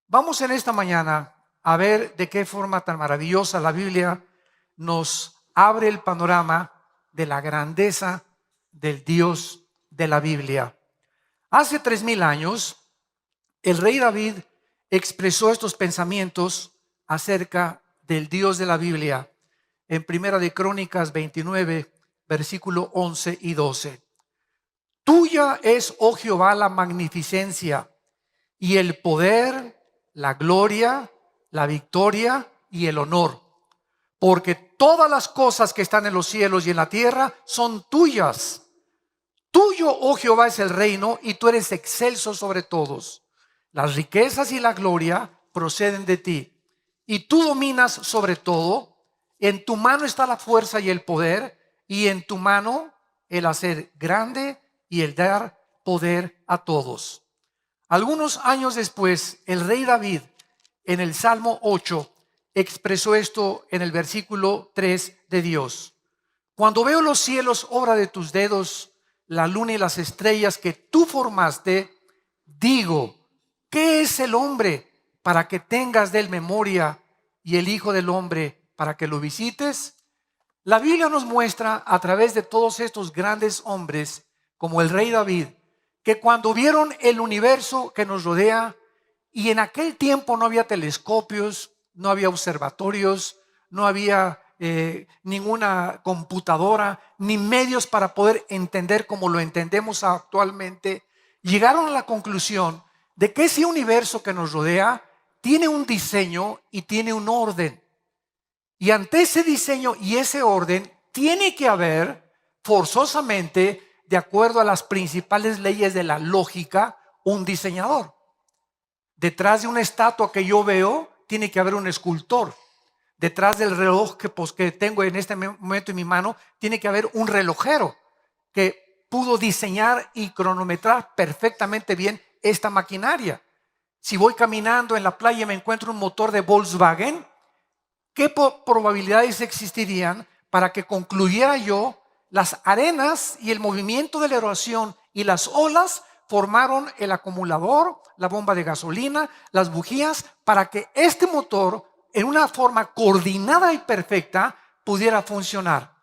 Vamos en esta mañana a ver de qué forma tan maravillosa la Biblia nos abre el panorama de la grandeza del Dios de la Biblia. Hace 3000 años, el rey David expresó estos pensamientos acerca del Dios de la Biblia en Primera de Crónicas 29, versículo 11 y 12. Tuya es, oh Jehová, la magnificencia y el poder, la gloria, la victoria y el honor, porque todas las cosas que están en los cielos y en la tierra son tuyas. Tuyo, oh Jehová, es el reino y tú eres excelso sobre todos. Las riquezas y la gloria proceden de ti y tú dominas sobre todo. En tu mano está la fuerza y el poder, y en tu mano el hacer grande y el dar poder a todos. Algunos años después, el rey David en el Salmo 8 expresó esto en el versículo 3 de Dios. Cuando veo los cielos, obra de tus dedos, la luna y las estrellas que tú formaste, digo, ¿qué es el hombre para que tengas de él memoria y el hijo del hombre para que lo visites? La Biblia nos muestra a través de todos estos grandes hombres como el rey David, que cuando vieron el universo que nos rodea, y en aquel tiempo no había telescopios, no había observatorios, no había ninguna computadora, ni medios para poder entender como lo entendemos actualmente, llegaron a la conclusión de que ese universo que nos rodea tiene un diseño y tiene un orden. Y ante ese diseño y ese orden tiene que haber forzosamente, de acuerdo a las principales leyes de la lógica, un diseñador. Detrás de una estatua que yo veo tiene que haber un escultor. Detrás del reloj que tengo en este momento en mi mano tiene que haber un relojero que pudo diseñar y cronometrar perfectamente bien esta maquinaria. Si voy caminando en la playa y me encuentro un motor de Volkswagen, ¿qué probabilidades existirían para que concluyera yo las arenas y el movimiento de la erosión y las olas formaron el acumulador, la bomba de gasolina, las bujías, para que este motor en una forma coordinada y perfecta pudiera funcionar?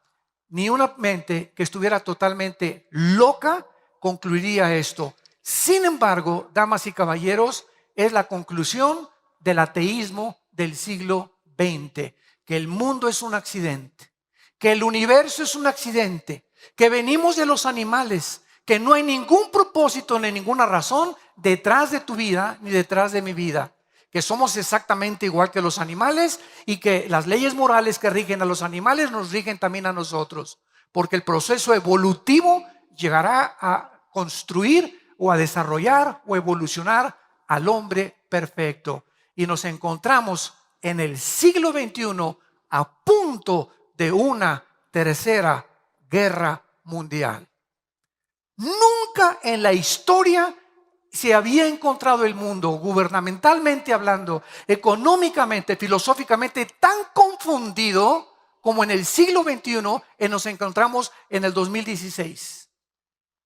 Ni una mente que estuviera totalmente loca concluiría esto. Sin embargo, damas y caballeros, es la conclusión del ateísmo del siglo XX, que el mundo es un accidente, que el universo es un accidente, que venimos de los animales, que no hay ningún propósito ni ninguna razón detrás de tu vida ni detrás de mi vida, que somos exactamente igual que los animales y que las leyes morales que rigen a los animales nos rigen también a nosotros, porque el proceso evolutivo llegará a construir o a desarrollar o evolucionar al hombre perfecto. Y nos encontramos en el siglo XXI a punto de una tercera guerra mundial. Nunca en la historia se había encontrado el mundo, gubernamentalmente hablando, económicamente, filosóficamente, tan confundido como en el siglo XXI nos encontramos en el 2016.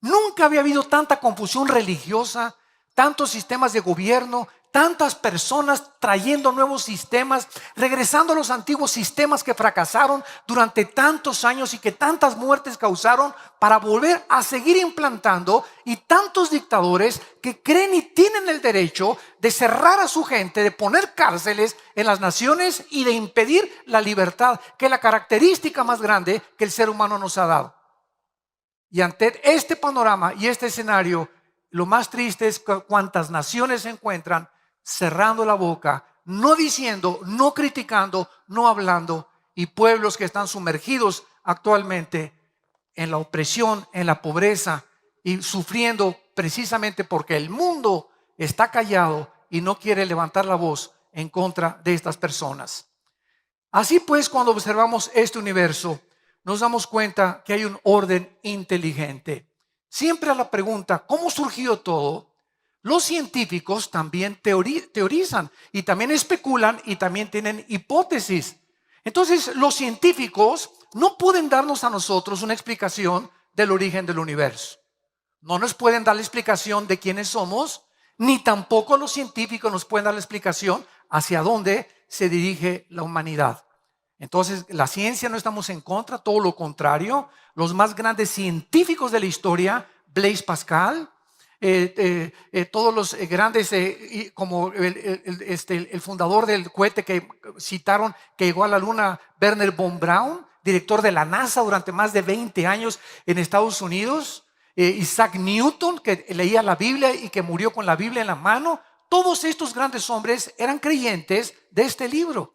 Nunca había habido tanta confusión religiosa, tantos sistemas de gobierno, tantas personas trayendo nuevos sistemas, regresando a los antiguos sistemas que fracasaron durante tantos años y que tantas muertes causaron, para volver a seguir implantando, y tantos dictadores que creen y tienen el derecho de cerrar a su gente, de poner cárceles en las naciones y de impedir la libertad, que es la característica más grande que el ser humano nos ha dado. Y ante este panorama y este escenario, lo más triste es que cuántas naciones se encuentran cerrando la boca, no diciendo, no criticando, no hablando, y pueblos que están sumergidos actualmente en la opresión, en la pobreza y sufriendo precisamente porque el mundo está callado y no quiere levantar la voz en contra de estas personas. Así pues, cuando observamos este universo, nos damos cuenta que hay un orden inteligente. Siempre a la pregunta, ¿cómo surgió todo?, los científicos también teorizan y también especulan y también tienen hipótesis. Entonces, los científicos no pueden darnos a nosotros una explicación del origen del universo. No nos pueden dar la explicación de quiénes somos, ni tampoco los científicos nos pueden dar la explicación hacia dónde se dirige la humanidad. Entonces, la ciencia no estamos en contra, todo lo contrario. Los más grandes científicos de la historia, Blaise Pascal, todos los grandes, como el fundador del cohete que citaron, que llegó a la luna, Wernher von Braun, director de la NASA durante más de 20 años en Estados Unidos, Isaac Newton, que leía la Biblia y que murió con la Biblia en la mano. Todos estos grandes hombres eran creyentes de este libro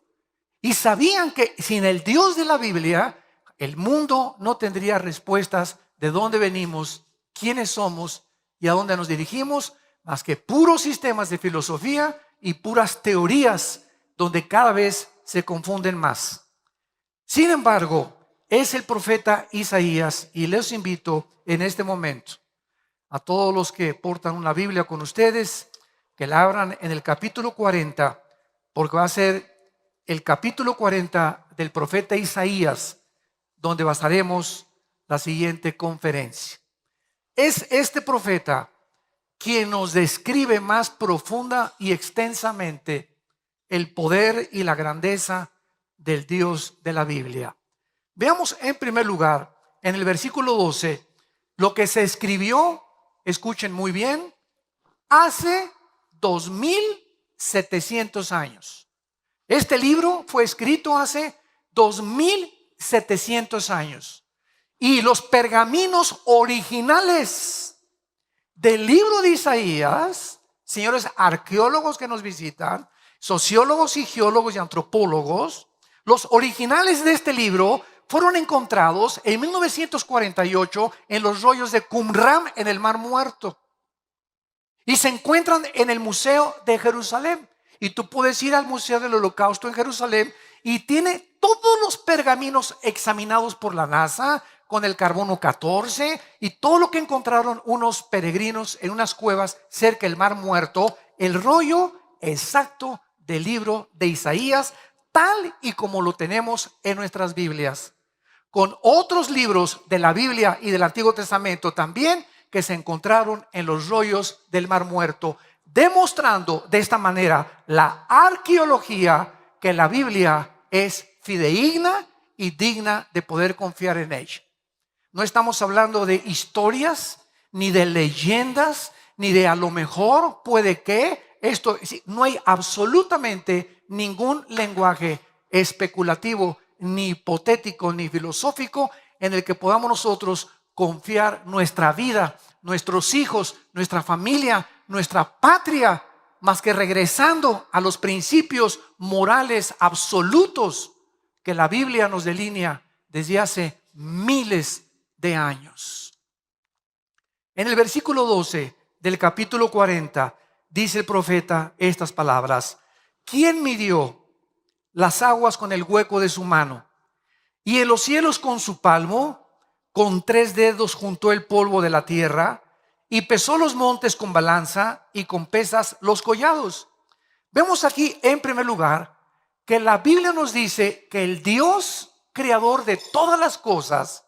y sabían que sin el Dios de la Biblia el mundo no tendría respuestas de dónde venimos, quiénes somos y a dónde nos dirigimos, más que puros sistemas de filosofía y puras teorías donde cada vez se confunden más. Sin embargo, es el profeta Isaías, y les invito en este momento a todos los que portan una Biblia con ustedes que la abran en el capítulo 40, porque va a ser el capítulo 40 del profeta Isaías donde basaremos la siguiente conferencia. Es este profeta quien nos describe más profunda y extensamente el poder y la grandeza del Dios de la Biblia. Veamos en primer lugar en el versículo 12 lo que se escribió, escuchen muy bien, hace 2700 años. Este libro fue escrito hace 2700 años. Y los pergaminos originales del libro de Isaías, señores arqueólogos que nos visitan, sociólogos y geólogos y antropólogos, los originales de este libro fueron encontrados en 1948 en los rollos de Qumran en el Mar Muerto. Y se encuentran en el Museo de Jerusalén. Y tú puedes ir al Museo del Holocausto en Jerusalén y tiene todos los pergaminos examinados por la NASA con el carbono 14 y todo lo que encontraron unos peregrinos en unas cuevas cerca del Mar Muerto, el rollo exacto del libro de Isaías, tal y como lo tenemos en nuestras Biblias, con otros libros de la Biblia y del Antiguo Testamento también que se encontraron en los rollos del Mar Muerto, demostrando de esta manera la arqueología que la Biblia es fidedigna y digna de poder confiar en ella. No estamos hablando de historias, ni de leyendas, ni de a lo mejor puede que esto, no hay absolutamente ningún lenguaje especulativo, ni hipotético, ni filosófico en el que podamos nosotros confiar nuestra vida, nuestros hijos, nuestra familia, nuestra patria, más que regresando a los principios morales absolutos que la Biblia nos delinea desde hace miles de años. En el versículo 12 del capítulo 40 dice el profeta estas palabras: ¿quién midió las aguas con el hueco de su mano, y en los cielos con su palmo? Con 3 dedos juntó el polvo de la tierra, y pesó los montes con balanza, y con pesas los collados. Vemos aquí en primer lugar que la Biblia nos dice que el Dios creador de todas las cosas,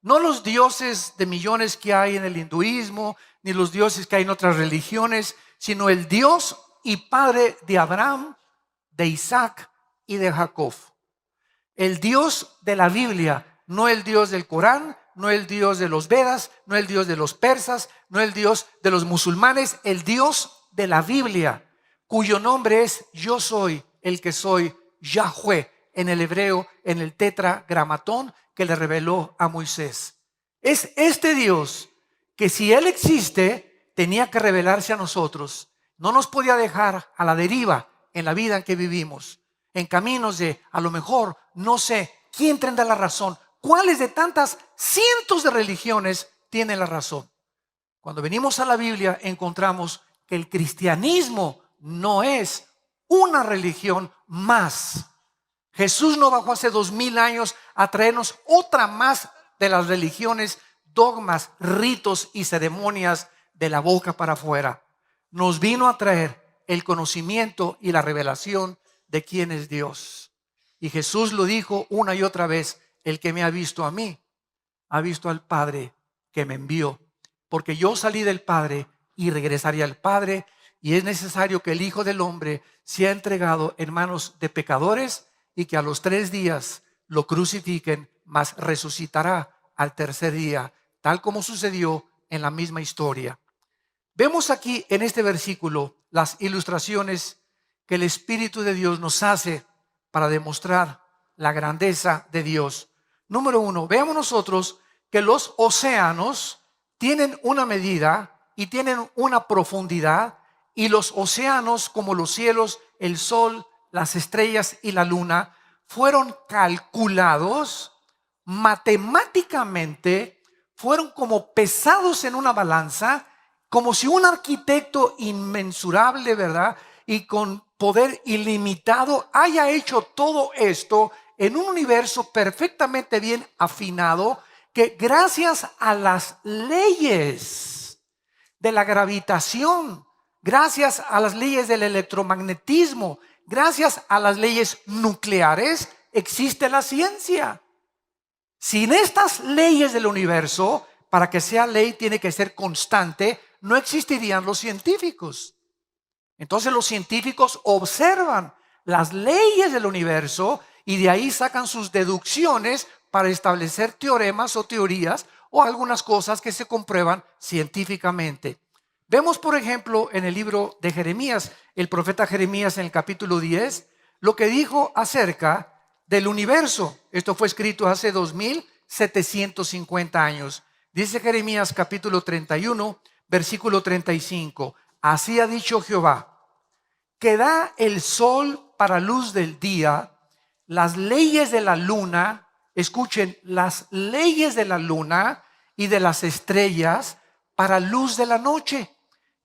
no los dioses de millones que hay en el hinduismo, ni los dioses que hay en otras religiones, sino el Dios y Padre de Abraham, de Isaac y de Jacob. El Dios de la Biblia, no el Dios del Corán, no el Dios de los Vedas, no el Dios de los persas, no el Dios de los musulmanes, el Dios de la Biblia, cuyo nombre es Yo soy el que soy, Yahweh, en el hebreo, en el tetragramatón que le reveló a Moisés. Es este Dios que, si Él existe, tenía que revelarse a nosotros. No nos podía dejar a la deriva en la vida en que vivimos, en caminos de, a lo mejor, no sé, ¿quién tendrá la razón? ¿Cuáles de tantas cientos de religiones tienen la razón? Cuando venimos a la Biblia encontramos que el cristianismo no es una religión más. Jesús no bajó hace 2000 años a traernos otra más de las religiones, dogmas, ritos y ceremonias de la boca para afuera. Nos vino a traer el conocimiento y la revelación de quién es Dios. Y Jesús lo dijo una y otra vez: el que me ha visto a mí, ha visto al Padre que me envió. Porque yo salí del Padre y regresaré al Padre, y es necesario que el Hijo del Hombre sea entregado en manos de pecadores y que a los 3 días lo crucifiquen, mas resucitará al tercer día, tal como sucedió en la misma historia. Vemos aquí en este versículo las ilustraciones que el Espíritu de Dios nos hace para demostrar la grandeza de Dios. Número 1, veamos nosotros que los océanos tienen una medida y tienen una profundidad, y los océanos, como los cielos, el sol, las estrellas y la luna, fueron calculados matemáticamente, fueron como pesados en una balanza, como si un arquitecto inmensurable, ¿verdad?, y con poder ilimitado haya hecho todo esto en un universo perfectamente bien afinado, que gracias a las leyes de la gravitación, gracias a las leyes del electromagnetismo, gracias a las leyes nucleares, existe la ciencia. Sin estas leyes del universo, para que sea ley tiene que ser constante, no existirían los científicos. Entonces los científicos observan las leyes del universo y de ahí sacan sus deducciones para establecer teoremas o teorías o algunas cosas que se comprueban científicamente. Vemos, por ejemplo, en el libro de Jeremías, el profeta Jeremías en el capítulo 10, lo que dijo acerca del universo. Esto fue escrito hace 2750 años. Dice Jeremías capítulo 31, versículo 35. Así ha dicho Jehová, que da el sol para luz del día, las leyes de la luna, escuchen, las leyes de la luna y de las estrellas para luz de la noche,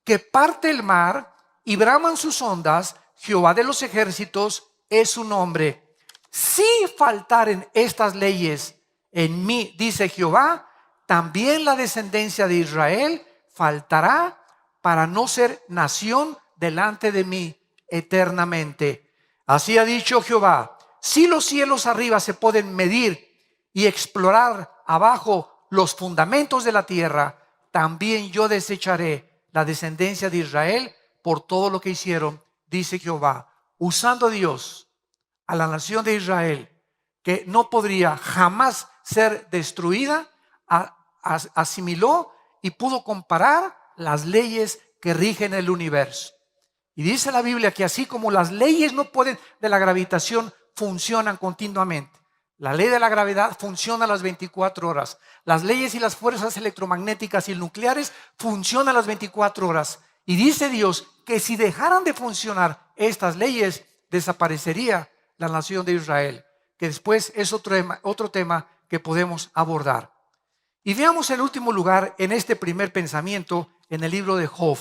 que parte el mar y braman sus ondas, Jehová de los ejércitos es su nombre. Si faltaren estas leyes en mí, dice Jehová, también la descendencia de Israel faltará para no ser nación delante de mí eternamente. Así ha dicho Jehová, si los cielos arriba se pueden medir y explorar abajo los fundamentos de la tierra, también yo desecharé la descendencia de Israel por todo lo que hicieron, dice Jehová. Usando Dios a la nación de Israel, que no podría jamás ser destruida, asimiló y pudo comparar las leyes que rigen el universo. Y dice la Biblia que así como las leyes no pueden de la gravitación funcionan continuamente. La ley de la gravedad funciona a las 24 horas. Las leyes y las fuerzas electromagnéticas y nucleares funcionan a las 24 horas. Y dice Dios que si dejaran de funcionar estas leyes, desaparecería la nación de Israel, que después es otro tema que podemos abordar. Y veamos en último lugar en este primer pensamiento en el libro de Job,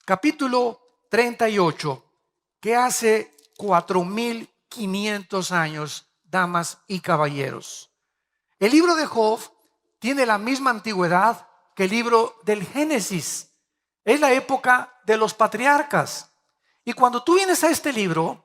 capítulo 38, que hace 4500 años, damas y caballeros. El libro de Job tiene la misma antigüedad que el libro del Génesis. Es la época de los patriarcas. Y cuando tú vienes a este libro,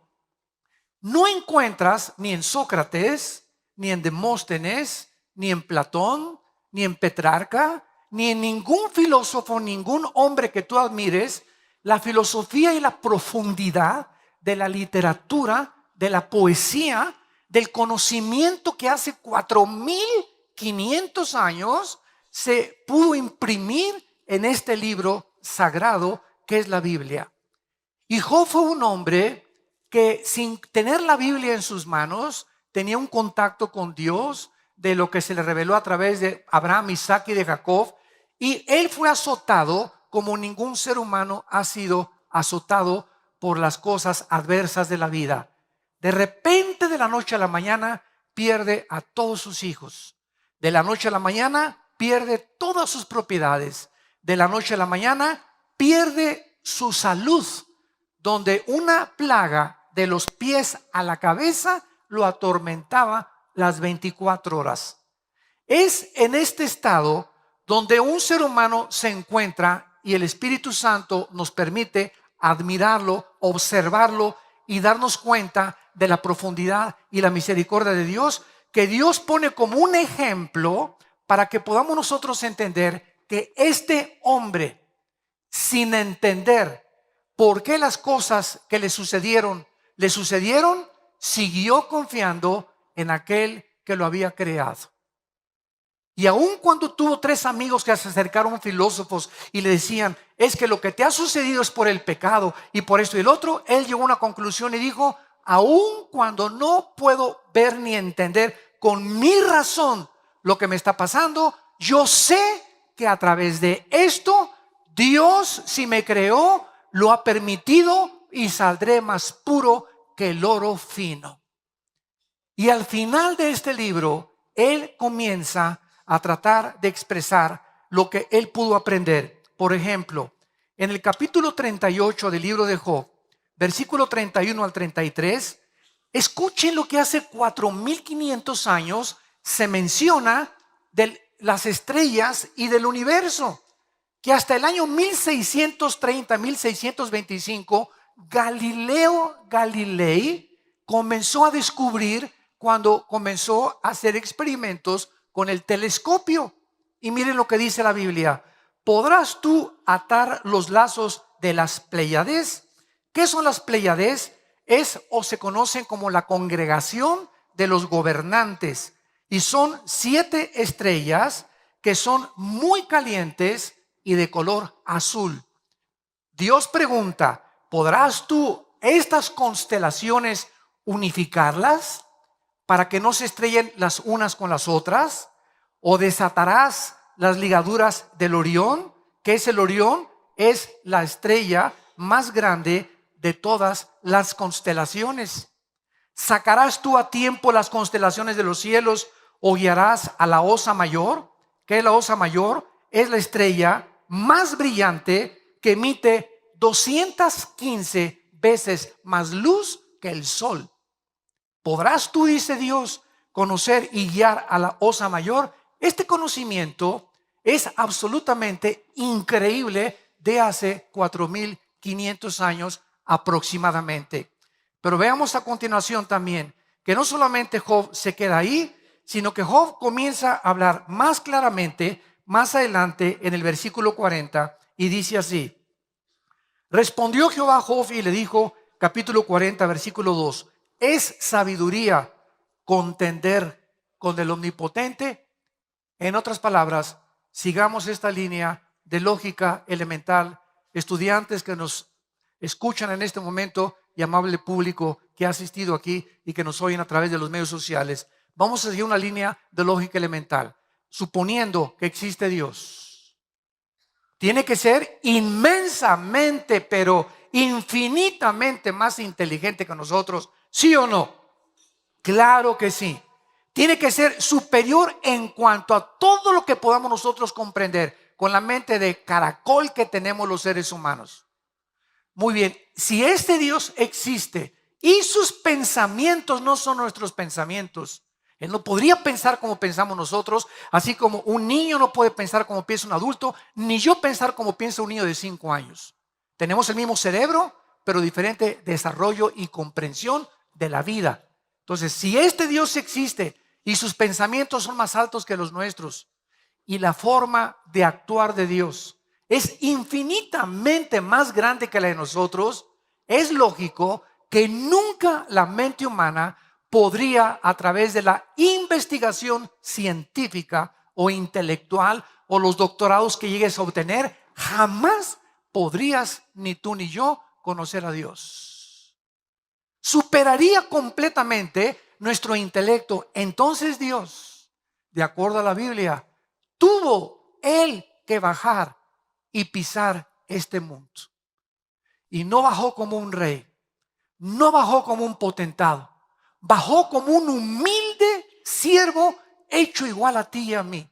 no encuentras ni en Sócrates, ni en Demóstenes, ni en Platón, ni en Petrarca, ni en ningún filósofo, ningún hombre que tú admires, la filosofía y la profundidad de la literatura, de la poesía, del conocimiento que hace 4500 años se pudo imprimir en este libro sagrado que es la Biblia. Y Job fue un hombre que sin tener la Biblia en sus manos tenía un contacto con Dios de lo que se le reveló a través de Abraham, Isaac y de Jacob, y él fue azotado como ningún ser humano ha sido azotado por las cosas adversas de la vida. De repente, de la noche a la mañana, pierde a todos sus hijos. De la noche a la mañana, pierde todas sus propiedades. De la noche a la mañana, pierde su salud, donde una plaga de los pies a la cabeza lo atormentaba las 24 horas. Es en este estado donde un ser humano se encuentra y el Espíritu Santo nos permite admirarlo, observarlo y darnos cuenta de la profundidad y la misericordia de Dios, que Dios pone como un ejemplo para que podamos nosotros entender que este hombre, sin entender por qué las cosas que le sucedieron, siguió confiando en aquel que lo había creado. Y aun cuando tuvo 3 amigos que se acercaron filósofos y le decían, es que lo que te ha sucedido es por el pecado y por esto y el otro, él llegó a una conclusión y dijo, aun cuando no puedo ver ni entender con mi razón lo que me está pasando, yo sé que a través de esto, Dios, si me creó, lo ha permitido y saldré más puro que el oro fino. Y al final de este libro, él comienza a tratar de expresar lo que él pudo aprender. Por ejemplo, en el capítulo 38 del libro de Job, versículo 31 al 33, escuchen lo que hace 4500 años se menciona de las estrellas y del universo, que hasta el año 1630, 1625, Galileo Galilei comenzó a descubrir cuando comenzó a hacer experimentos con el telescopio. Y miren lo que dice la Biblia: ¿podrás tú atar los lazos de las Pléyades? ¿Qué son las Pléyades? Es o se conocen como la congregación de los gobernantes, y son 7 estrellas que son muy calientes y de color azul. Dios pregunta: ¿podrás tú estas constelaciones unificarlas para que no se estrellen las unas con las otras? ¿O desatarás las ligaduras del Orión? ¿Qué es el Orión? Es la estrella más grande de todas las constelaciones. ¿Sacarás tú a tiempo las constelaciones de los cielos o guiarás a la Osa Mayor? ¿Qué es la Osa Mayor? Es la estrella más brillante que emite 215 veces más luz que el sol. ¿Podrás tú, dice Dios, conocer y guiar a la Osa Mayor? Este conocimiento es absolutamente increíble de hace 4500 años aproximadamente. Pero veamos a continuación también que no solamente Job se queda ahí, sino que Job comienza a hablar más claramente más adelante en el versículo 40 y dice así: respondió Jehová a Job y le dijo, capítulo 40, versículo 2, ¿es sabiduría contender con el Omnipotente? En otras palabras, sigamos esta línea de lógica elemental. Estudiantes que nos escuchan en este momento y amable público que ha asistido aquí y que nos oyen a través de los medios sociales, vamos a seguir una línea de lógica elemental. Suponiendo que existe Dios, tiene que ser inmensamente, pero infinitamente más inteligente que nosotros, ¿sí o no? Claro que sí. Tiene que ser superior en cuanto a todo lo que podamos nosotros comprender con la mente de caracol que tenemos los seres humanos. Muy bien, si este Dios existe y sus pensamientos no son nuestros pensamientos, Él no podría pensar como pensamos nosotros, así como un niño no puede pensar como piensa un adulto, ni yo pensar como piensa un niño de 5 años. Tenemos el mismo cerebro, pero diferente desarrollo y comprensión de la vida. Entonces, si este Dios existe y sus pensamientos son más altos que los nuestros, y la forma de actuar de Dios es infinitamente más grande que la de nosotros, es lógico que nunca la mente humana podría, a través de la investigación científica o intelectual o los doctorados que llegues a obtener, jamás podrías ni tú ni yo conocer a Dios. Superaría completamente nuestro intelecto. Entonces Dios, de acuerdo a la Biblia, tuvo Él que bajar y pisar este mundo. Y no bajó como un rey, no bajó como un potentado, bajó como un humilde siervo hecho igual a ti y a mí.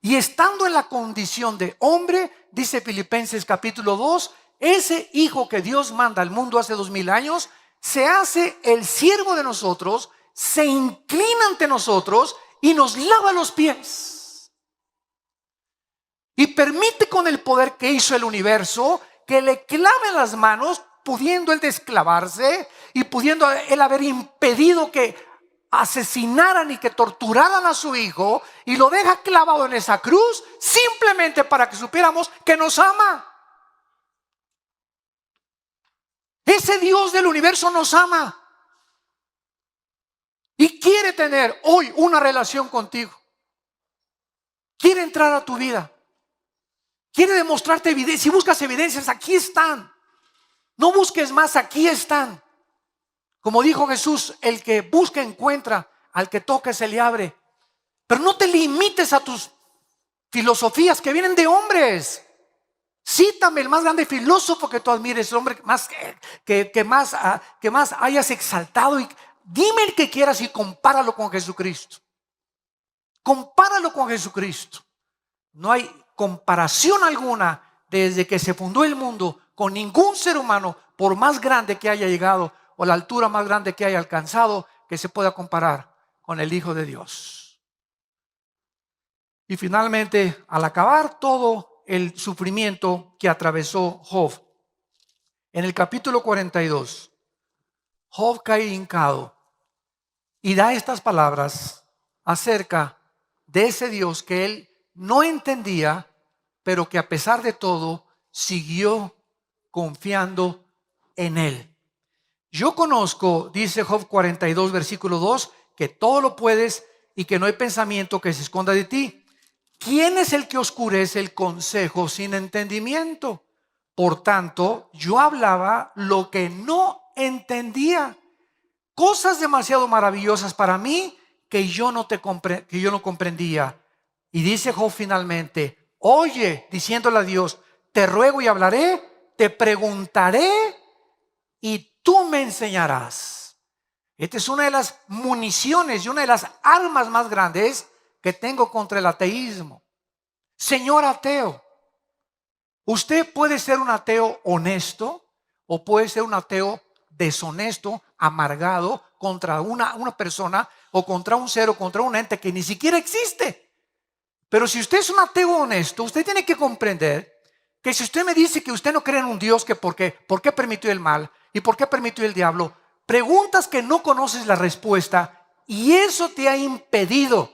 Y estando en la condición de hombre, dice Filipenses capítulo 2, ese hijo que Dios manda al mundo hace 2000 años, se hace el siervo de nosotros, se inclina ante nosotros y nos lava los pies. Y permite con el poder que hizo el universo que le clave las manos, pudiendo él desclavarse y pudiendo él haber impedido que asesinaran y que torturaran a su hijo, y lo deja clavado en esa cruz simplemente para que supiéramos que nos ama. Ese Dios del universo nos ama y quiere tener hoy una relación contigo. Quiere entrar a tu vida. Quiere demostrarte evidencia. Si buscas evidencias, aquí están. No busques más, aquí están. Como dijo Jesús, el que busca encuentra, al que toca se le abre. Pero no te limites a tus filosofías que vienen de hombres. Cítame el más grande filósofo que tú admires, el hombre que más hayas exaltado, y dime el que quieras y compáralo con Jesucristo. Compáralo con Jesucristo. No hay comparación alguna desde que se fundó el mundo con ningún ser humano, por más grande que haya llegado o la altura más grande que haya alcanzado, que se pueda comparar con el Hijo de Dios. Y finalmente, al acabar todo el sufrimiento que atravesó Job, en el capítulo 42, Job cae hincado y da estas palabras acerca de ese Dios que él no entendía, pero que a pesar de todo siguió confiando en él. Yo conozco, dice Job 42, versículo 2, que todo lo puedes y que no hay pensamiento que se esconda de ti. ¿Quién es el que oscurece el consejo sin entendimiento? Por tanto, yo hablaba lo que no entendía, cosas demasiado maravillosas para mí que yo no comprendía. Y dice Job finalmente, oye, diciéndole a Dios, te ruego y hablaré, te preguntaré y tú me enseñarás. Esta es una de las municiones y una de las armas más grandes que tengo contra el ateísmo. Señor ateo, usted puede ser un ateo honesto o puede ser un ateo deshonesto, amargado contra una persona o contra un ser o contra un ente que ni siquiera existe. Pero si usted es un ateo honesto, usted tiene que comprender que si usted me dice que usted no cree en un Dios, que ¿por qué permitió el mal? ¿Y por qué permitió el diablo? Preguntas que no conoces la respuesta y eso te ha impedido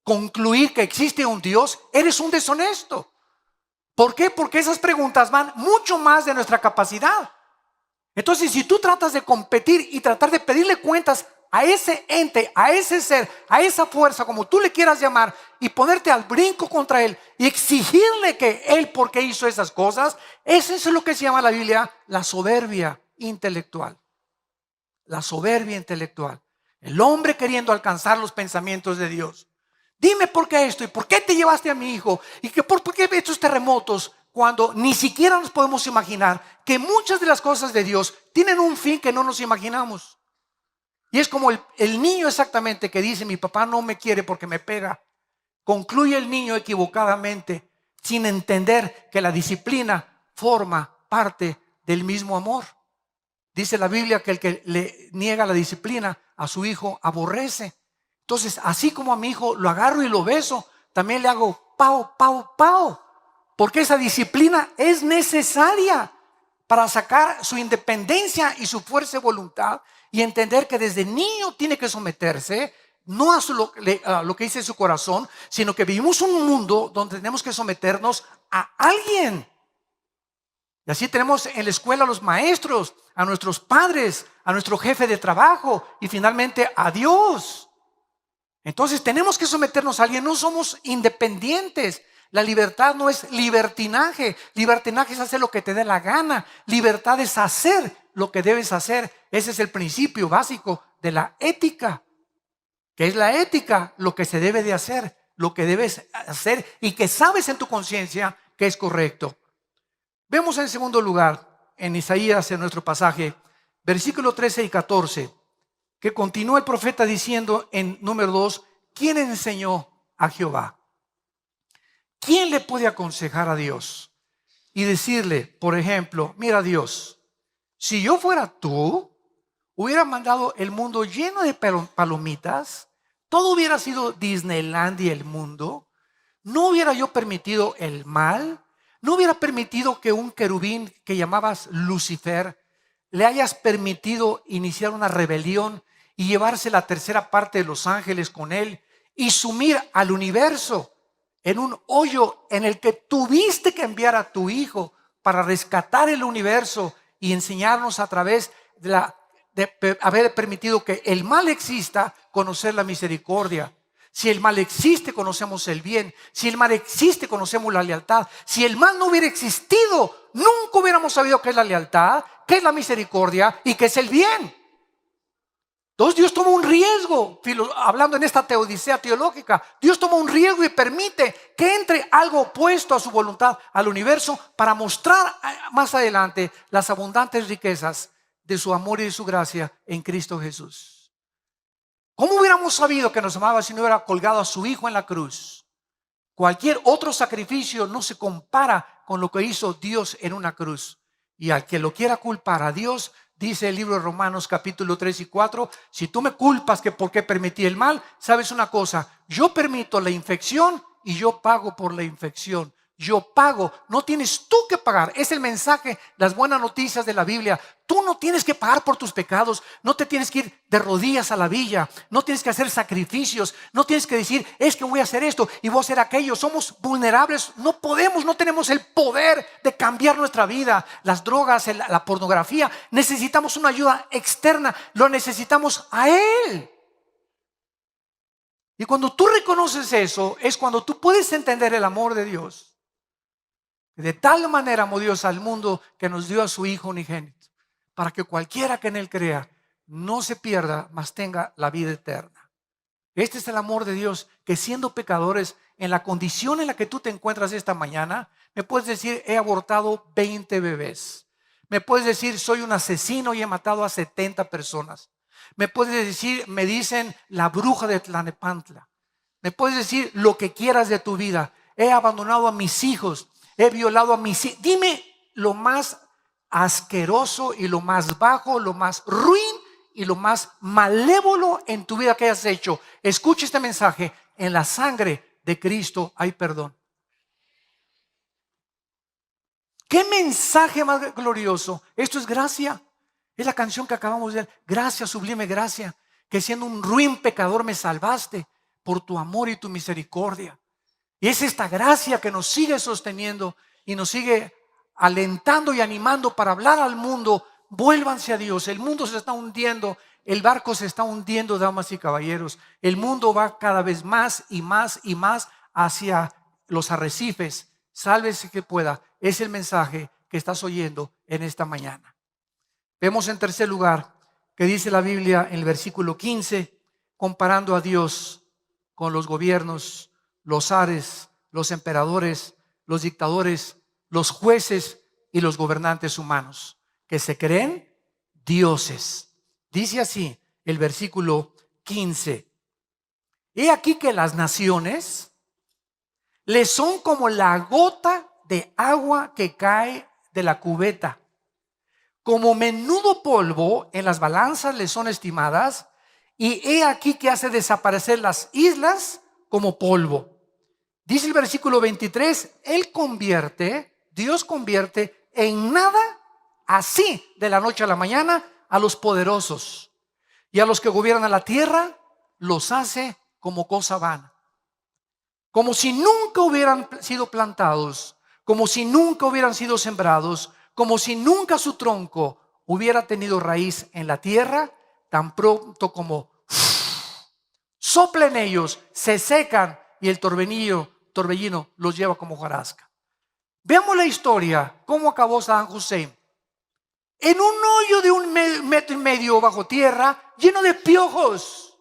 concluir que existe un Dios. Eres un deshonesto. ¿Por qué? Porque esas preguntas van mucho más de nuestra capacidad. Entonces, si tú tratas de competir y tratar de pedirle cuentas a ese ente, a ese ser, a esa fuerza, como tú le quieras llamar, y ponerte al brinco contra él y exigirle que él por qué hizo esas cosas, eso es lo que se llama en la Biblia la soberbia intelectual. La soberbia intelectual. El hombre queriendo alcanzar los pensamientos de Dios. Dime por qué esto y por qué te llevaste a mi hijo y por qué estos terremotos, cuando ni siquiera nos podemos imaginar que muchas de las cosas de Dios tienen un fin que no nos imaginamos. Y es como el niño exactamente que dice, mi papá no me quiere porque me pega. Concluye el niño equivocadamente sin entender que la disciplina forma parte del mismo amor. Dice la Biblia que el que le niega la disciplina a su hijo aborrece. Entonces, así como a mi hijo lo agarro y lo beso, también le hago pau, pau, pau. Porque esa disciplina es necesaria para sacar su independencia y su fuerza de voluntad y entender que desde niño tiene que someterse, no a lo que dice su corazón, sino que vivimos un mundo donde tenemos que someternos a alguien. Y así tenemos en la escuela a los maestros, a nuestros padres, a nuestro jefe de trabajo y finalmente a Dios. Entonces tenemos que someternos a alguien, no somos independientes. La libertad no es libertinaje. Libertinaje es hacer lo que te dé la gana. Libertad es hacer lo que debes hacer. Ese es el principio básico de la ética. ¿Qué es la ética? Lo que se debe de hacer, lo que debes hacer y que sabes en tu conciencia que es correcto. Vemos en segundo lugar, en Isaías, en nuestro pasaje, versículos 13 y 14, que continúa el profeta diciendo en número 2, ¿quién enseñó a Jehová? ¿Quién le puede aconsejar a Dios? Y decirle, por ejemplo, mira Dios, si yo fuera tú, hubiera mandado el mundo lleno de palomitas, todo hubiera sido Disneylandia el mundo, no hubiera yo permitido el mal, no hubiera permitido que un querubín que llamabas Lucifer, le hayas permitido iniciar una rebelión y llevarse la tercera parte de los ángeles con él y sumir al universo en un hoyo en el que tuviste que enviar a tu hijo para rescatar el universo y enseñarnos a través de haber permitido que el mal exista, conocer la misericordia. Si el mal existe, conocemos el bien. Si el mal existe, conocemos la lealtad. Si el mal no hubiera existido, nunca hubiéramos sabido qué es la lealtad, qué es la misericordia y qué es el bien. Entonces Dios toma un riesgo, hablando en esta teodicea teológica, Dios toma un riesgo y permite que entre algo opuesto a su voluntad al universo para mostrar más adelante las abundantes riquezas de su amor y de su gracia en Cristo Jesús. ¿Cómo hubiéramos sabido que nos amaba si no hubiera colgado a su Hijo en la cruz? Cualquier otro sacrificio no se compara con lo que hizo Dios en una cruz. Y al que lo quiera culpar a Dios, dice el libro de Romanos capítulo 3 y 4, si tú me culpas que por qué permití el mal, sabes una cosa, yo permito la infección y yo pago por la infección. Yo pago, no tienes tú que pagar. Es el mensaje, las buenas noticias de la Biblia. Tú no tienes que pagar por tus pecados. No te tienes que ir de rodillas a la villa. No tienes que hacer sacrificios. No tienes que decir, es que voy a hacer esto y voy a hacer aquello. Somos vulnerables. No podemos, no tenemos el poder de cambiar nuestra vida. Las drogas, la pornografía. Necesitamos una ayuda externa. Lo necesitamos a Él. Y cuando tú reconoces eso, es cuando tú puedes entender el amor de Dios. De tal manera amó Dios al mundo que nos dio a su Hijo unigénito, para que cualquiera que en Él crea no se pierda, mas tenga la vida eterna. Este es el amor de Dios, que siendo pecadores, en la condición en la que tú te encuentras esta mañana, me puedes decir, he abortado 20 bebés. Me puedes decir, soy un asesino y he matado a 70 personas. Me puedes decir, me dicen la bruja de Tlanepantla. Me puedes decir lo que quieras de tu vida. He abandonado a mis hijos. He violado a mis hijos. Dime lo más asqueroso y lo más bajo, lo más ruin y lo más malévolo en tu vida que hayas hecho. Escucha este mensaje. En la sangre de Cristo hay perdón. ¿Qué mensaje más glorioso? Esto es gracia. Es la canción que acabamos de ver. Gracia, sublime gracia. Que siendo un ruin pecador me salvaste por tu amor y tu misericordia. Y es esta gracia que nos sigue sosteniendo y nos sigue alentando y animando para hablar al mundo. Vuélvanse a Dios. El mundo se está hundiendo. El barco se está hundiendo, damas y caballeros. El mundo va cada vez más y más y más hacia los arrecifes. Sálvese que pueda. Es el mensaje que estás oyendo en esta mañana. Vemos en tercer lugar que dice la Biblia en el versículo 15, comparando a Dios con los gobiernos, los zares, los emperadores, los dictadores, los jueces y los gobernantes humanos, que se creen dioses. Dice así el versículo 15. He aquí que las naciones les son como la gota de agua que cae de la cubeta. Como menudo polvo en las balanzas les son estimadas, y he aquí que hace desaparecer las islas como polvo. Dice el versículo 23, Dios convierte en nada así de la noche a la mañana a los poderosos, y a los que gobiernan la tierra los hace como cosa vana. Como si nunca hubieran sido plantados, como si nunca hubieran sido sembrados, como si nunca su tronco hubiera tenido raíz en la tierra, tan pronto como soplen ellos, se secan y el torbellino los lleva como hojarasca. Veamos la historia, cómo acabó Saddam Hussein. En un hoyo de 1,5 metros bajo tierra, lleno de piojos.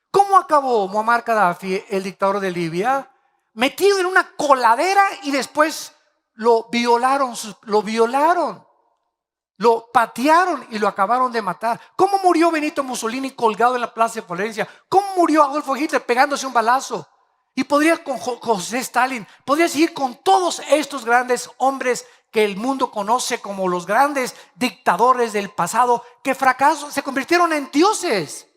¿Cómo acabó Muammar Gaddafi, el dictador de Libia? Metido en una coladera y después lo violaron, lo patearon y lo acabaron de matar. ¿Cómo murió Benito Mussolini colgado en la plaza de Florencia? ¿Cómo murió Adolfo Hitler pegándose un balazo? Y podría con José Stalin, podría seguir con todos estos grandes hombres que el mundo conoce como los grandes dictadores del pasado, que fracasaron, se convirtieron en dioses.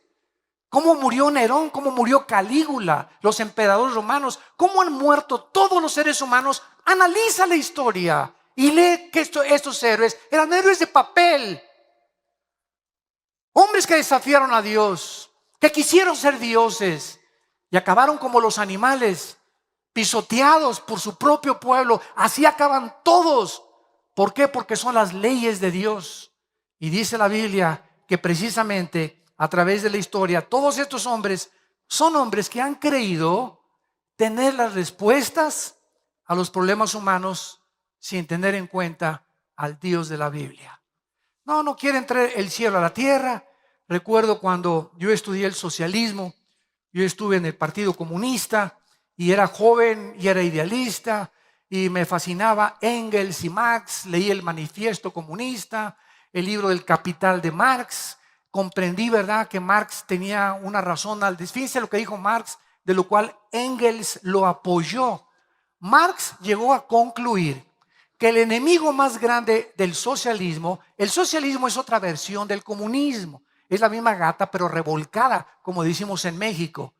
¿Cómo murió Nerón? ¿Cómo murió Calígula? Los emperadores romanos. ¿Cómo han muerto todos los seres humanos? Analiza la historia y lee que estos héroes eran héroes de papel. Hombres que desafiaron a Dios, que quisieron ser dioses y acabaron como los animales, pisoteados por su propio pueblo. Así acaban todos ¿Por qué? Porque son las leyes de Dios. Y dice la Biblia que precisamente a través de la historia, todos estos hombres son hombres que han creído tener las respuestas a los problemas humanos sin tener en cuenta al Dios de la Biblia. No quieren traer el cielo a la tierra. Recuerdo cuando yo estudié el socialismo, yo estuve en el Partido Comunista y era joven y era idealista y me fascinaba Engels y Marx. Leí el Manifiesto Comunista, el libro del Capital de Marx. Comprendí, ¿verdad?, que Marx tenía una razón. Fíjense lo que dijo Marx, de lo cual Engels lo apoyó. Marx llegó a concluir que el enemigo más grande del socialismo, el socialismo es otra versión del comunismo, es la misma gata pero revolcada, como decimos en México.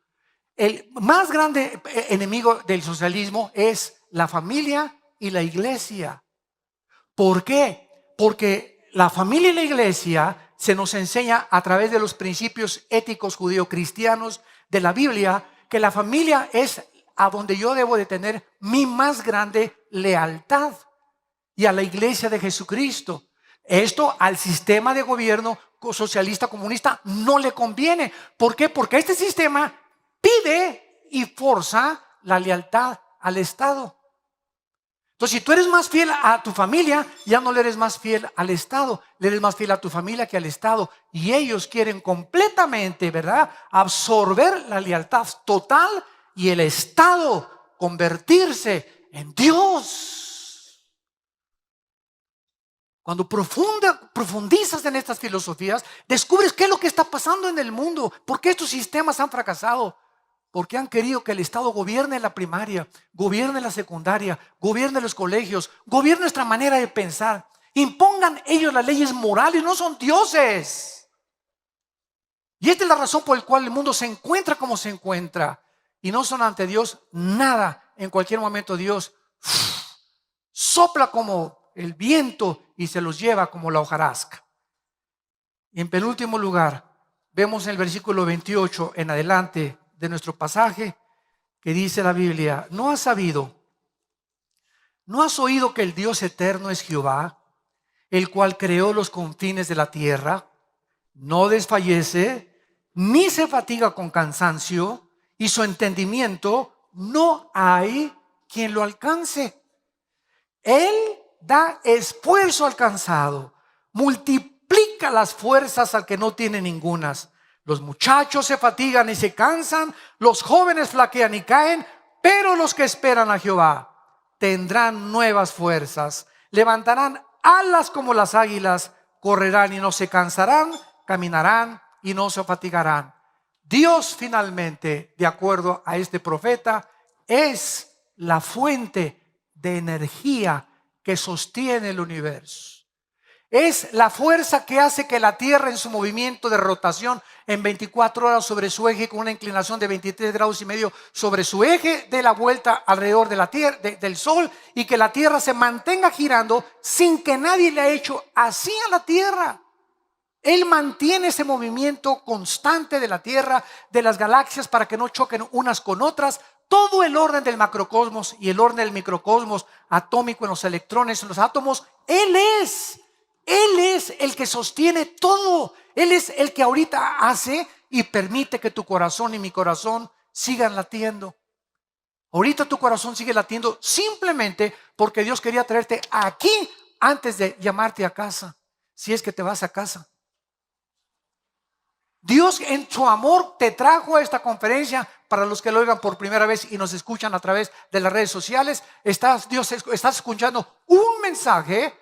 El más grande enemigo del socialismo es la familia y la iglesia. ¿Por qué? Porque la familia y la iglesia se nos enseña a través de los principios éticos judeocristianos de la Biblia, que la familia es a donde yo debo de tener mi más grande lealtad, y a la iglesia de Jesucristo. Esto al sistema de gobierno socialista comunista no le conviene. ¿Por qué? Porque este sistema pide y forza la lealtad al Estado. Entonces, si tú eres más fiel a tu familia, ya no le eres más fiel al Estado, le eres más fiel a tu familia que al Estado. Y ellos quieren completamente, ¿verdad?, absorber la lealtad total y el Estado convertirse en Dios. Cuando profundizas en estas filosofías, descubres qué es lo que está pasando en el mundo. ¿Por qué estos sistemas han fracasado? Porque han querido que el Estado gobierne la primaria, gobierne la secundaria, gobierne los colegios, gobierne nuestra manera de pensar. Impongan ellos las leyes morales, no son dioses. Y esta es la razón por la cual el mundo se encuentra como se encuentra. Y no son ante Dios nada. En cualquier momento Dios sopla como el viento y se los lleva como la hojarasca. Y en penúltimo lugar, vemos en el versículo 28 en adelante de nuestro pasaje que dice la Biblia: ¿no has oído que el Dios eterno es Jehová, el cual creó los confines de la tierra? No desfallece, ni se fatiga con cansancio, y su entendimiento no hay quien lo alcance. Él da esfuerzo al cansado, multiplica las fuerzas al que no tiene ningunas. Los muchachos se fatigan y se cansan, los jóvenes flaquean y caen, pero los que esperan a Jehová tendrán nuevas fuerzas, levantarán alas como las águilas, correrán y no se cansarán, caminarán y no se fatigarán. Dios finalmente, de acuerdo a este profeta, es la fuente de energía que sostiene el universo. Es la fuerza que hace que la Tierra, en su movimiento de rotación en 24 horas sobre su eje, con una inclinación de 23 grados y medio sobre su eje, dé la vuelta alrededor de la tierra, del Sol, y que la Tierra se mantenga girando sin que nadie le haya hecho así a la Tierra. Él mantiene ese movimiento constante de la Tierra, de las galaxias, para que no choquen unas con otras. Todo el orden del macrocosmos y el orden del microcosmos atómico, en los electrones, en los átomos, Él es el que sostiene todo. Él es el que ahorita hace y permite que tu corazón y mi corazón sigan latiendo. Ahorita tu corazón sigue latiendo simplemente porque Dios quería traerte aquí antes de llamarte a casa, si es que te vas a casa. Dios en su amor te trajo a esta conferencia. Para los que lo oigan por primera vez y nos escuchan a través de las redes sociales, estás escuchando un mensaje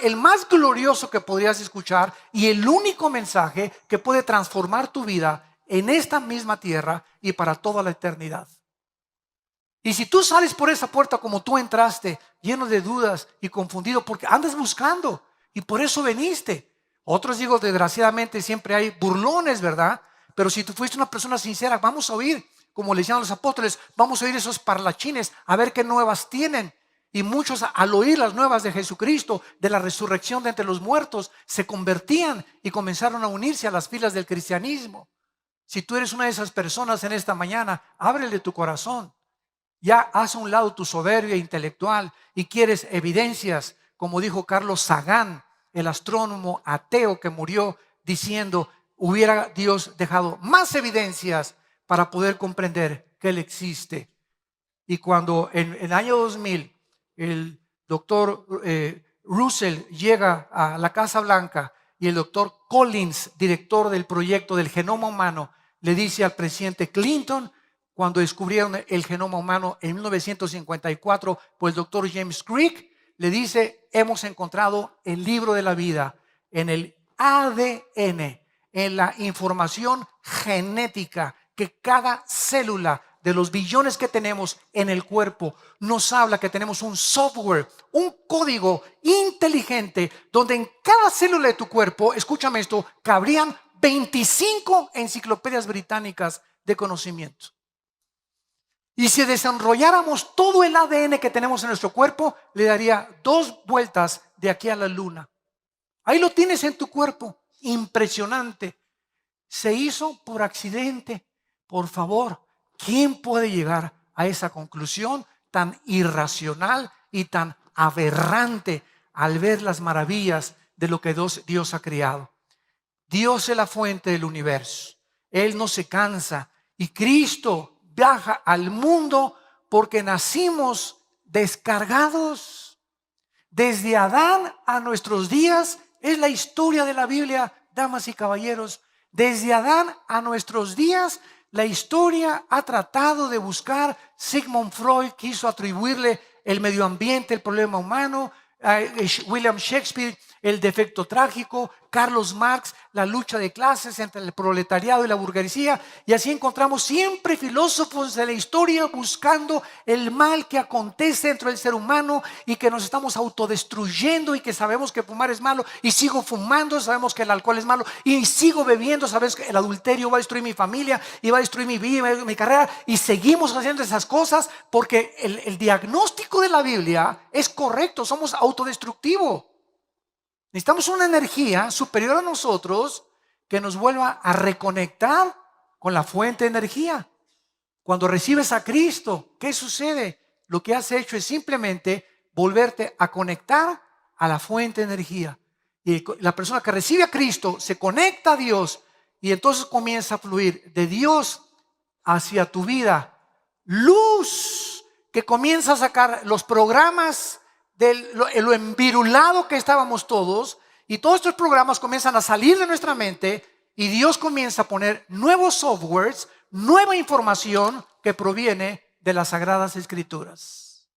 el más glorioso que podrías escuchar, y el único mensaje que puede transformar tu vida en esta misma tierra y para toda la eternidad. Y si tú sales por esa puerta como tú entraste, lleno de dudas y confundido, porque andas buscando y por eso veniste. Otros, digo, desgraciadamente siempre hay burlones, ¿verdad? Pero si tú fuiste una persona sincera, vamos a oír, como le decían los apóstoles, vamos a oír esos parlachines, a ver qué nuevas tienen. Y muchos, al oír las nuevas de Jesucristo, de la resurrección de entre los muertos, se convertían y comenzaron a unirse a las filas del cristianismo. Si tú eres una de esas personas en esta mañana, ábrele tu corazón. Ya haz a un lado tu soberbia intelectual y quieres evidencias. como dijo Carlos Sagan, el astrónomo ateo que murió, diciendo, hubiera Dios dejado más evidencias para poder comprender que Él existe. Y cuando en el año 2000 el doctor Russell llega a la Casa Blanca y el doctor Collins, director del proyecto del genoma humano, le dice al presidente Clinton, cuando descubrieron el genoma humano en 1954 por el doctor James Crick, le dice, hemos encontrado el libro de la vida en el ADN, en la información genética que cada célula de los billones que tenemos en el cuerpo nos habla que tenemos un software, un código inteligente donde en cada célula de tu cuerpo, escúchame esto, cabrían 25 enciclopedias británicas de conocimiento. Y si desenrolláramos todo el ADN que tenemos en nuestro cuerpo, le daría 2 vueltas de aquí a la luna. Ahí lo tienes en tu cuerpo, impresionante. Se hizo por accidente. Por favor, ¿quién puede llegar a esa conclusión tan irracional y tan aberrante al ver las maravillas de lo que Dios ha creado? Dios es la fuente del universo. Él no se cansa. Y Cristo viaja al mundo porque nacimos descargados. Desde Adán a nuestros días es la historia de la Biblia, damas y caballeros. Desde Adán a nuestros días la historia ha tratado de buscar. Sigmund Freud quiso atribuirle el medio ambiente, el problema humano. William Shakespeare, el defecto trágico. Carlos Marx, la lucha de clases entre el proletariado y la burguesía. Y así encontramos siempre filósofos de la historia buscando el mal que acontece dentro del ser humano y que nos estamos autodestruyendo, y que sabemos que fumar es malo y sigo fumando, sabemos que el alcohol es malo y sigo bebiendo, sabes que el adulterio va a destruir mi familia y va a destruir mi vida, mi carrera, y seguimos haciendo esas cosas porque el diagnóstico de la Biblia es correcto. Somos autodestructivos. Necesitamos una energía superior a nosotros que nos vuelva a reconectar con la fuente de energía. Cuando recibes a Cristo, ¿qué sucede? Lo que has hecho es simplemente volverte a conectar a la fuente de energía. Y la persona que recibe a Cristo se conecta a Dios, y entonces comienza a fluir de Dios hacia tu vida luz que comienza a sacar los programas de lo envirulado que estábamos todos, y todos estos programas comienzan a salir de nuestra mente y Dios comienza a poner nuevos softwares, nueva información que proviene de las Sagradas Escrituras.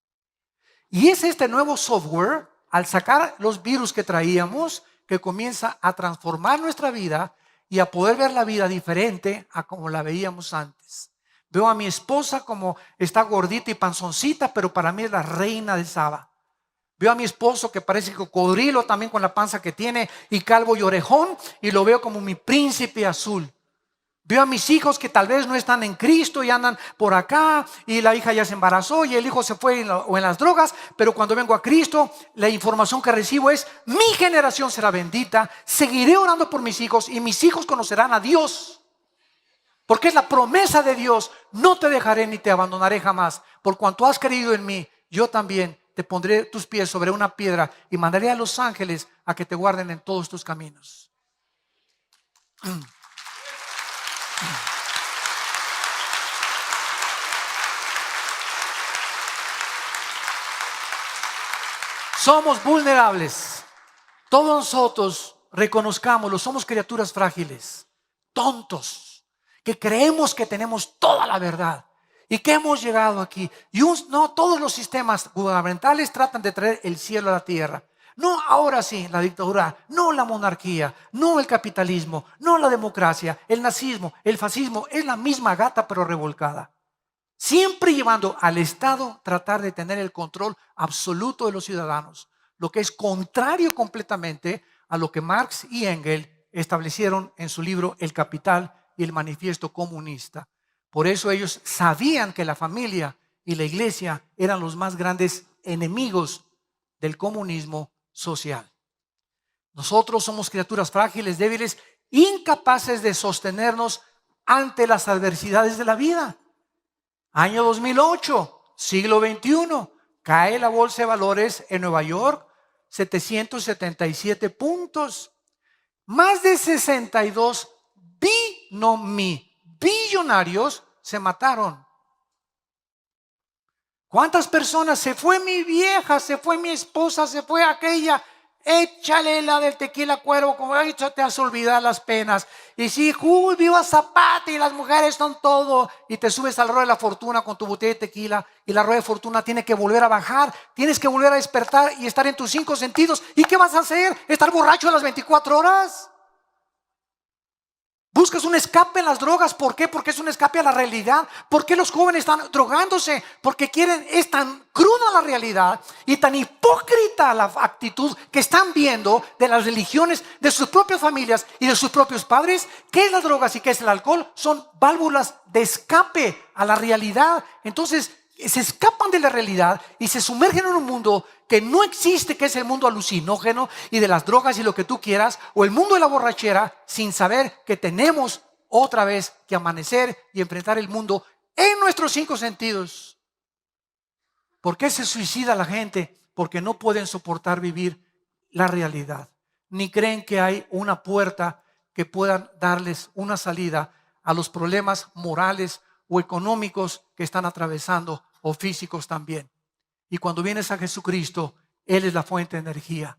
Y es este nuevo software, al sacar los virus que traíamos, que comienza a transformar nuestra vida y a poder ver la vida diferente a como la veíamos antes. Veo a mi esposa como está gordita y panzoncita, pero para mí es la reina del Saba. Veo a mi esposo que parece cocodrilo también con la panza que tiene y calvo y orejón, y lo veo como mi príncipe azul. Veo a mis hijos que tal vez no están en Cristo y andan por acá, y la hija ya se embarazó y el hijo se fue o en las drogas, pero cuando vengo a Cristo la información que recibo es: mi generación será bendita, seguiré orando por mis hijos y mis hijos conocerán a Dios. Porque es la promesa de Dios: no te dejaré ni te abandonaré jamás. Por cuanto has creído en mí, yo también te pondré tus pies sobre una piedra y mandaré a los ángeles a que te guarden en todos tus caminos. Somos vulnerables. Todos nosotros, reconozcámoslo, somos criaturas frágiles, tontos, que creemos que tenemos toda la verdad y que hemos llegado aquí. Y no todos los sistemas gubernamentales tratan de traer el cielo a la tierra. No, ahora sí, la dictadura, no la monarquía, no el capitalismo, no la democracia, el nazismo, el fascismo. Es la misma gata pero revolcada. Siempre llevando al Estado tratar de tener el control absoluto de los ciudadanos, lo que es contrario completamente a lo que Marx y Engels establecieron en su libro El Capital y el Manifiesto Comunista. Por eso ellos sabían que la familia y la iglesia eran los más grandes enemigos del comunismo social. Nosotros somos criaturas frágiles, débiles, incapaces de sostenernos ante las adversidades de la vida. Año 2008, siglo XXI, cae la bolsa de valores en Nueva York, 777 puntos. Más de 62 billonarios se mataron. ¿Cuántas personas? Se fue mi vieja, se fue mi esposa, se fue aquella. Échale la del tequila cuervo, como te has olvidar las penas. Y si, viva Zapata y las mujeres son todo. Y te subes al ruedo de la fortuna con tu botella de tequila. Y la rueda de fortuna tiene que volver a bajar. Tienes que volver a despertar y estar en tus 5 sentidos. ¿Y qué vas a hacer? ¿Estar borracho a las 24 horas? Buscas un escape en las drogas. ¿Por qué? Porque es un escape a la realidad. ¿Por qué los jóvenes están drogándose? Porque es tan cruda la realidad y tan hipócrita la actitud que están viendo de las religiones, de sus propias familias y de sus propios padres. ¿Qué es las drogas y qué es el alcohol? Son válvulas de escape a la realidad. Entonces se escapan de la realidad y se sumergen en un mundo que no existe, que es el mundo alucinógeno y de las drogas y lo que tú quieras, o el mundo de la borrachera, sin saber que tenemos otra vez que amanecer y enfrentar el mundo en nuestros 5 sentidos. ¿Por qué se suicida la gente? Porque no pueden soportar vivir la realidad, ni creen que hay una puerta que puedan darles una salida a los problemas morales o económicos que están atravesando, o físicos también. Y cuando vienes a Jesucristo, Él es la fuente de energía.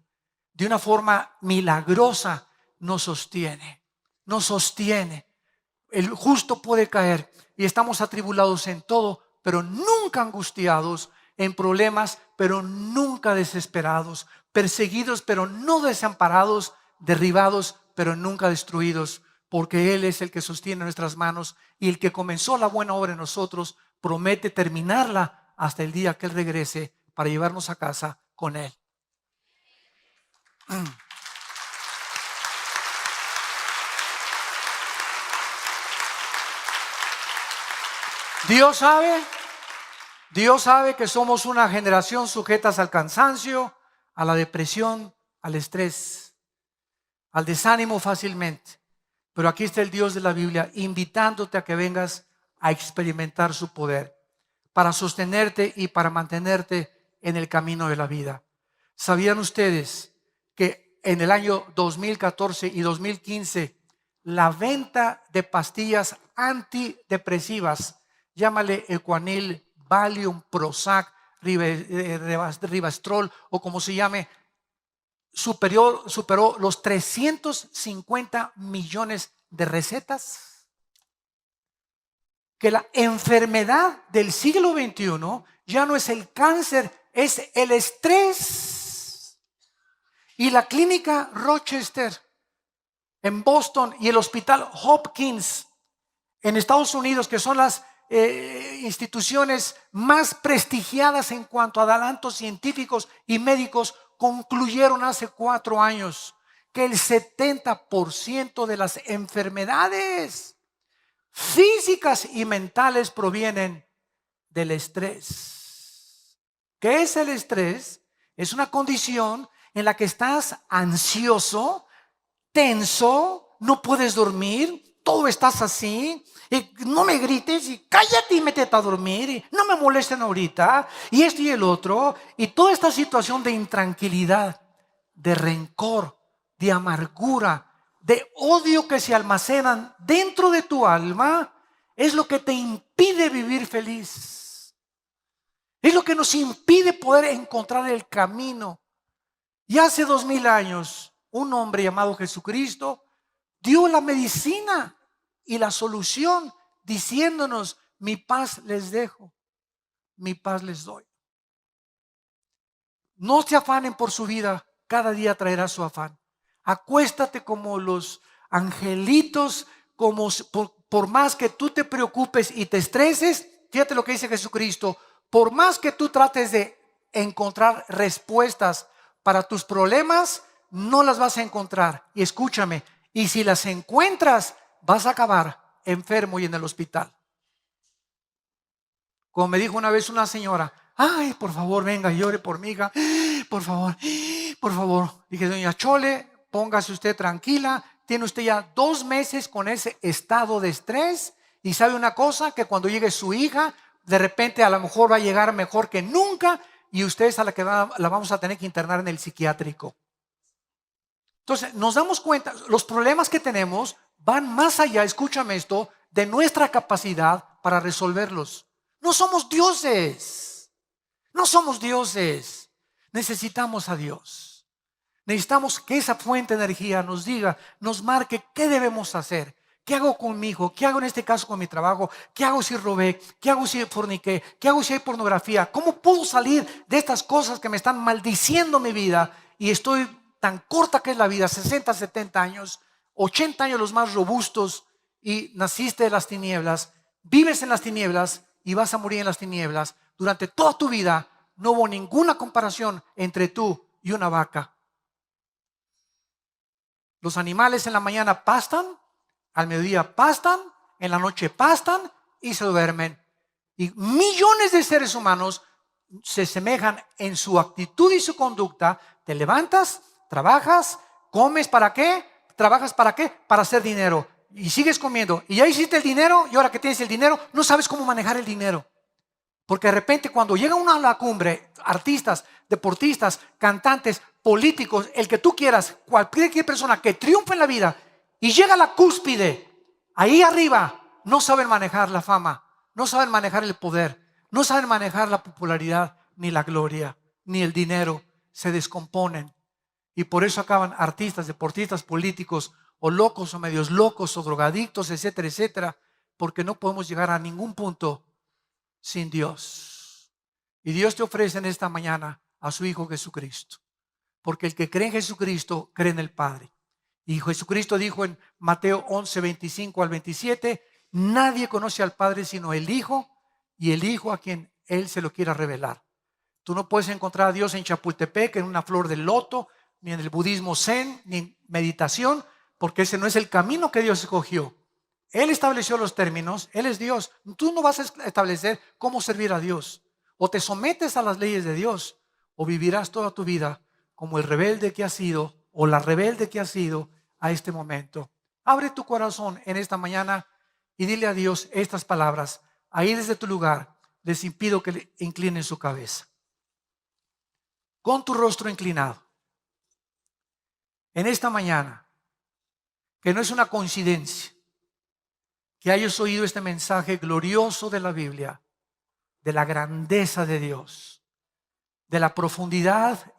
De una forma milagrosa nos sostiene. Nos sostiene. El justo puede caer y estamos atribulados en todo, pero nunca angustiados, en problemas, pero nunca desesperados, perseguidos, pero no desamparados, derribados, pero nunca destruidos, porque Él es el que sostiene nuestras manos y el que comenzó la buena obra en nosotros promete terminarla hasta el día que Él regrese para llevarnos a casa con Él. Dios sabe que somos una generación sujetas al cansancio, a la depresión, al estrés, al desánimo fácilmente. Pero aquí está el Dios de la Biblia invitándote a que vengas a experimentar su poder para sostenerte y para mantenerte en el camino de la vida. ¿Sabían ustedes que en el año 2014 y 2015 la venta de pastillas antidepresivas, llámale Ecuanil, Valium, Prozac, Rivastrol o como se llame, superó los 350 millones de recetas? Que la enfermedad del siglo XXI ya no es el cáncer, es el estrés. Y la clínica Rochester en Boston y el hospital Hopkins en Estados Unidos, que son las instituciones más prestigiadas en cuanto a adelantos científicos y médicos, concluyeron hace 4 años que el 70% de las enfermedades físicas y mentales provienen del estrés. ¿Qué es el estrés? Es una condición en la que estás ansioso, tenso, no puedes dormir, todo estás así, y no me grites y cállate y métete a dormir y no me molesten ahorita y esto y el otro, y toda esta situación de intranquilidad, de rencor, de amargura, de odio que se almacenan dentro de tu alma, es lo que te impide vivir feliz. Es lo que nos impide poder encontrar el camino. Y hace 2000 años, un hombre llamado Jesucristo dio la medicina y la solución diciéndonos: mi paz les dejo, mi paz les doy. No se afanen por su vida, cada día traerá su afán. Acuéstate como los angelitos, por más que tú te preocupes y te estreses. Fíjate lo que dice Jesucristo: por más que tú trates de encontrar respuestas para tus problemas, no las vas a encontrar. Y escúchame, y si las encuentras, vas a acabar enfermo y en el hospital. Como me dijo una vez una señora: ay, por favor, venga, llore por mi hija, por favor, por favor. Dije: doña Chole, póngase usted tranquila, tiene usted ya 2 meses con ese estado de estrés, y sabe una cosa, que cuando llegue su hija, de repente a lo mejor va a llegar mejor que nunca, y usted es a la que la vamos a tener que internar en el psiquiátrico. Entonces nos damos cuenta, los problemas que tenemos van más allá, escúchame esto, de nuestra capacidad para resolverlos. No somos dioses, no somos dioses. Necesitamos a Dios. Necesitamos que esa fuente de energía nos diga, nos marque qué debemos hacer. ¿Qué hago con mi hijo? ¿Qué hago en este caso con mi trabajo? ¿Qué hago si robé? ¿Qué hago si forniqué? ¿Qué hago si hay pornografía? ¿Cómo puedo salir de estas cosas que me están maldiciendo mi vida? Y estoy tan corta que es la vida, 60, 70 años, 80 años los más robustos, y naciste de las tinieblas, vives en las tinieblas y vas a morir en las tinieblas. Durante toda tu vida no hubo ninguna comparación entre tú y una vaca. Los animales en la mañana pastan, al mediodía pastan, en la noche pastan y se duermen. Y millones de seres humanos se semejan en su actitud y su conducta. Te levantas, trabajas, comes, ¿para qué? ¿Trabajas para qué? Para hacer dinero. Y sigues comiendo. Y ya hiciste el dinero, y ahora que tienes el dinero, no sabes cómo manejar el dinero. Porque de repente cuando llega uno a la cumbre, artistas, deportistas, cantantes, políticos, el que tú quieras, cualquier persona que triunfa en la vida y llega a la cúspide, ahí arriba, no saben manejar la fama, no saben manejar el poder, no saben manejar la popularidad, ni la gloria, ni el dinero, se descomponen. Y por eso acaban artistas, deportistas, políticos, o locos o medios locos, o drogadictos, etcétera, etcétera, porque no podemos llegar a ningún punto sin Dios. Y Dios te ofrece en esta mañana a su Hijo Jesucristo, porque el que cree en Jesucristo cree en el Padre. Y Jesucristo dijo en Mateo 11, 25 al 27, nadie conoce al Padre sino el Hijo, y el Hijo a quien Él se lo quiera revelar. Tú no puedes encontrar a Dios en Chapultepec, en una flor de loto, ni en el budismo zen, ni en meditación, porque ese no es el camino que Dios escogió. Él estableció los términos, Él es Dios. Tú no vas a establecer cómo servir a Dios. O te sometes a las leyes de Dios, o vivirás toda tu vida como el rebelde que has sido, o la rebelde que has sido a este momento. Abre tu corazón en esta mañana y dile a Dios estas palabras. Ahí desde tu lugar les impido que le inclinen su cabeza. Con tu rostro inclinado. En esta mañana, que no es una coincidencia que hayas oído este mensaje glorioso de la Biblia, de la grandeza de Dios, de la profundidad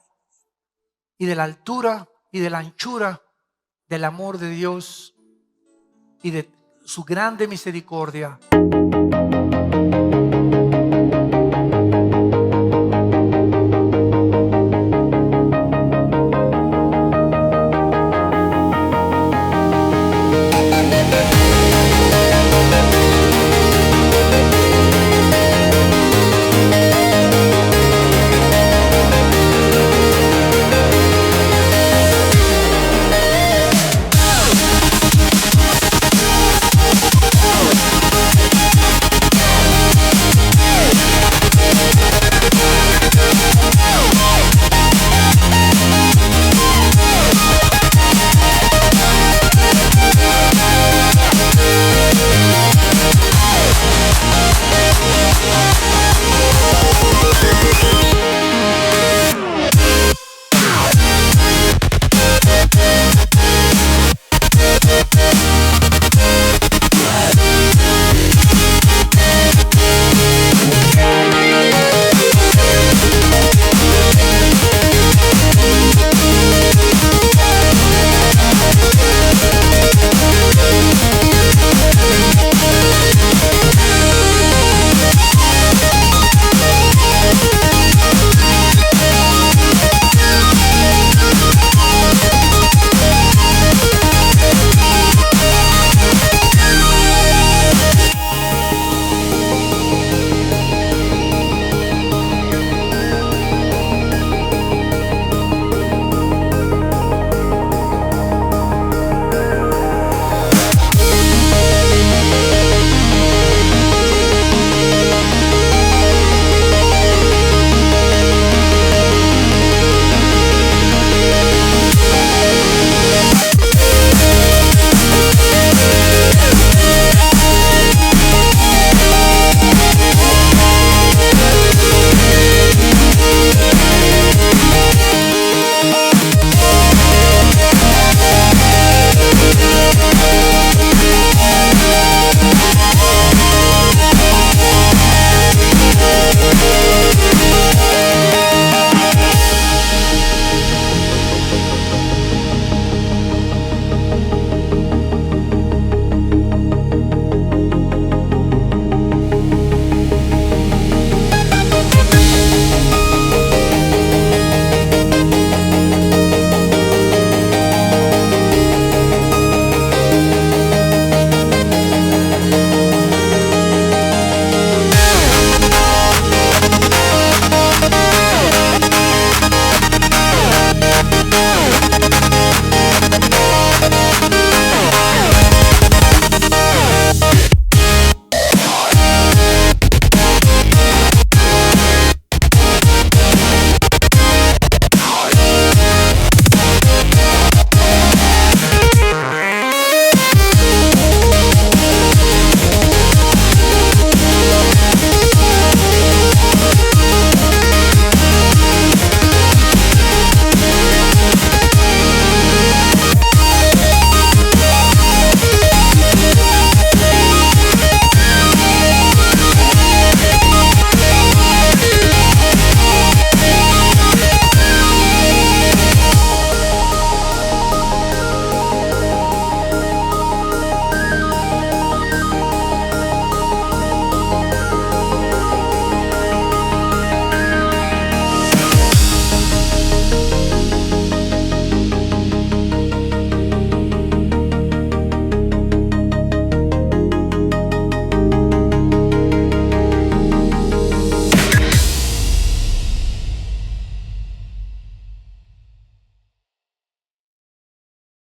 y de la altura y de la anchura del amor de Dios y de su grande misericordia.